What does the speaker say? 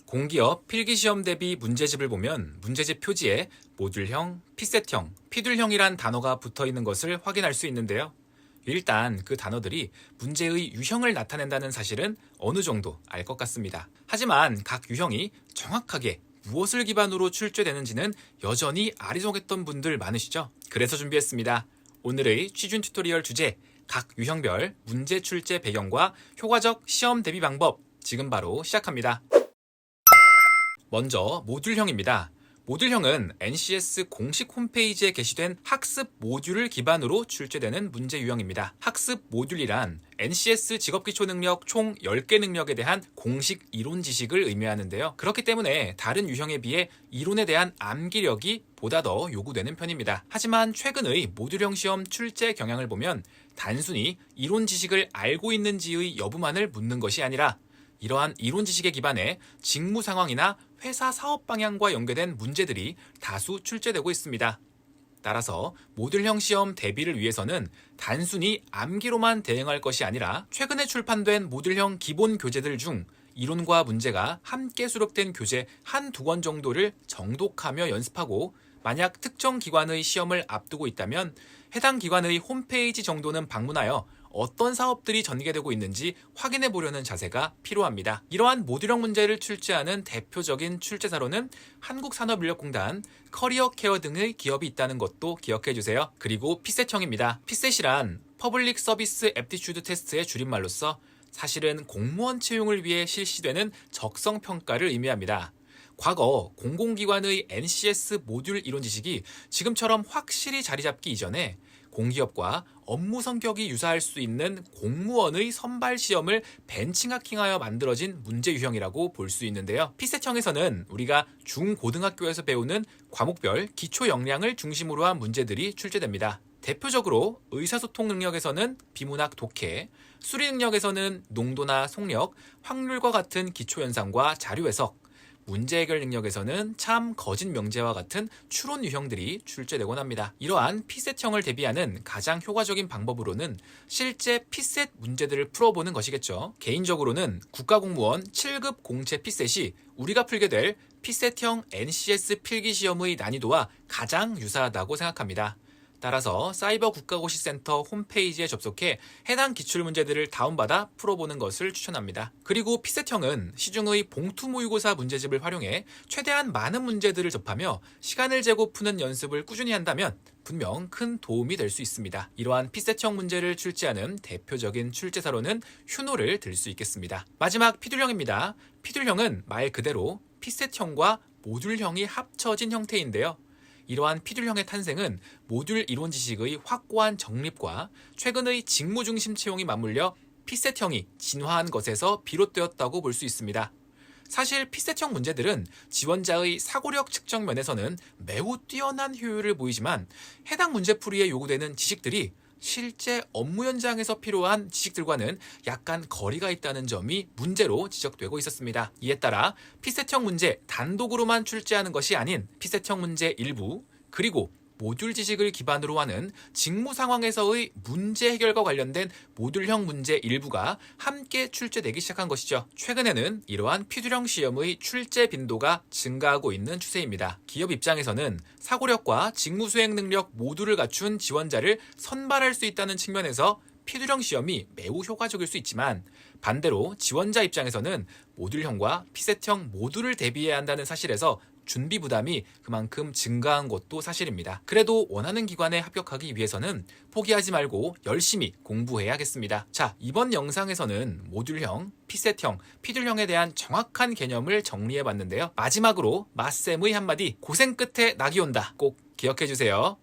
공기업 필기시험 대비 문제집을 보면 문제집 표지에 모듈형, 피셋형, 피듈형이란 단어가 붙어 있는 것을 확인할 수 있는데요. 일단 그 단어들이 문제의 유형을 나타낸다는 사실은 어느 정도 알 것 같습니다. 하지만 각 유형이 정확하게 무엇을 기반으로 출제되는지는 여전히 아리송했던 분들 많으시죠? 그래서 준비했습니다. 오늘의 취준 튜토리얼 주제, 각 유형별 문제 출제 배경과 효과적 시험 대비 방법, 지금 바로 시작합니다. 먼저 모듈형입니다. 모듈형은 NCS 공식 홈페이지에 게시된 학습 모듈을 기반으로 출제되는 문제 유형입니다. 학습 모듈이란 NCS 직업기초능력 총 10개 능력에 대한 공식 이론 지식을 의미하는데요. 그렇기 때문에 다른 유형에 비해 이론에 대한 암기력이 보다 더 요구되는 편입니다. 하지만 최근의 모듈형 시험 출제 경향을 보면 단순히 이론 지식을 알고 있는지의 여부만을 묻는 것이 아니라 이러한 이론 지식에 기반해 직무 상황이나 회사 사업 방향과 연계된 문제들이 다수 출제되고 있습니다. 따라서 모듈형 시험 대비를 위해서는 단순히 암기로만 대응할 것이 아니라 최근에 출판된 모듈형 기본 교재들 중 이론과 문제가 함께 수록된 교재 한두 권 정도를 정독하며 연습하고, 만약 특정 기관의 시험을 앞두고 있다면 해당 기관의 홈페이지 정도는 방문하여 어떤 사업들이 전개되고 있는지 확인해 보려는 자세가 필요합니다. 이러한 모듈형 문제를 출제하는 대표적인 출제사로는 한국산업인력공단, 커리어케어 등의 기업이 있다는 것도 기억해 주세요. 그리고 피셋형입니다. 피셋이란 퍼블릭 서비스 애프티튜드 테스트의 줄임말로서 사실은 공무원 채용을 위해 실시되는 적성평가를 의미합니다. 과거 공공기관의 NCS 모듈 이론 지식이 지금처럼 확실히 자리 잡기 이전에 공기업과 업무 성격이 유사할 수 있는 공무원의 선발 시험을 벤치마킹하여 만들어진 문제 유형이라고 볼 수 있는데요. 피셋형에서는 우리가 중고등학교에서 배우는 과목별 기초 역량을 중심으로 한 문제들이 출제됩니다. 대표적으로 의사소통 능력에서는 비문학 독해, 수리 능력에서는 농도나 속력, 확률과 같은 기초 현상과 자료 해석, 문제 해결 능력에서는 참, 거짓 명제와 같은 추론 유형들이 출제되곤 합니다. 이러한 피셋형을 대비하는 가장 효과적인 방법으로는 실제 피셋 문제들을 풀어보는 것이겠죠. 개인적으로는 국가공무원 7급 공채 피셋이 우리가 풀게 될 피셋형 NCS 필기시험의 난이도와 가장 유사하다고 생각합니다. 따라서 사이버 국가고시센터 홈페이지에 접속해 해당 기출문제들을 다운받아 풀어보는 것을 추천합니다. 그리고 피셋형은 시중의 봉투 모의고사 문제집을 활용해 최대한 많은 문제들을 접하며 시간을 재고 푸는 연습을 꾸준히 한다면 분명 큰 도움이 될 수 있습니다. 이러한 피셋형 문제를 출제하는 대표적인 출제사로는 휴노를 들 수 있겠습니다. 마지막 피듈형입니다. 피듈형은 말 그대로 피셋형과 모듈형이 합쳐진 형태인데요. 이러한 피듈형의 탄생은 모듈 이론 지식의 확고한 정립과 최근의 직무 중심 채용이 맞물려 피셋형이 진화한 것에서 비롯되었다고 볼 수 있습니다. 사실 피셋형 문제들은 지원자의 사고력 측정 면에서는 매우 뛰어난 효율을 보이지만 해당 문제풀이에 요구되는 지식들이 실제 업무 현장에서 필요한 지식들과는 약간 거리가 있다는 점이 문제로 지적되고 있었습니다. 이에 따라 피셋형 문제 단독으로만 출제하는 것이 아닌 피셋형 문제 일부, 그리고 모듈 지식을 기반으로 하는 직무 상황에서의 문제 해결과 관련된 모듈형 문제 일부가 함께 출제되기 시작한 것이죠. 최근에는 이러한 피듈형 시험의 출제 빈도가 증가하고 있는 추세입니다. 기업 입장에서는 사고력과 직무 수행 능력 모두를 갖춘 지원자를 선발할 수 있다는 측면에서 피듈형 시험이 매우 효과적일 수 있지만, 반대로 지원자 입장에서는 모듈형과 피셋형 모두를 대비해야 한다는 사실에서 준비 부담이 그만큼 증가한 것도 사실입니다. 그래도 원하는 기관에 합격하기 위해서는 포기하지 말고 열심히 공부해야겠습니다. 자, 이번 영상에서는 모듈형, 피셋형, 피듈형에 대한 정확한 개념을 정리해봤는데요. 마지막으로 맛쌤의 한마디, 고생 끝에 낙이 온다, 꼭 기억해주세요.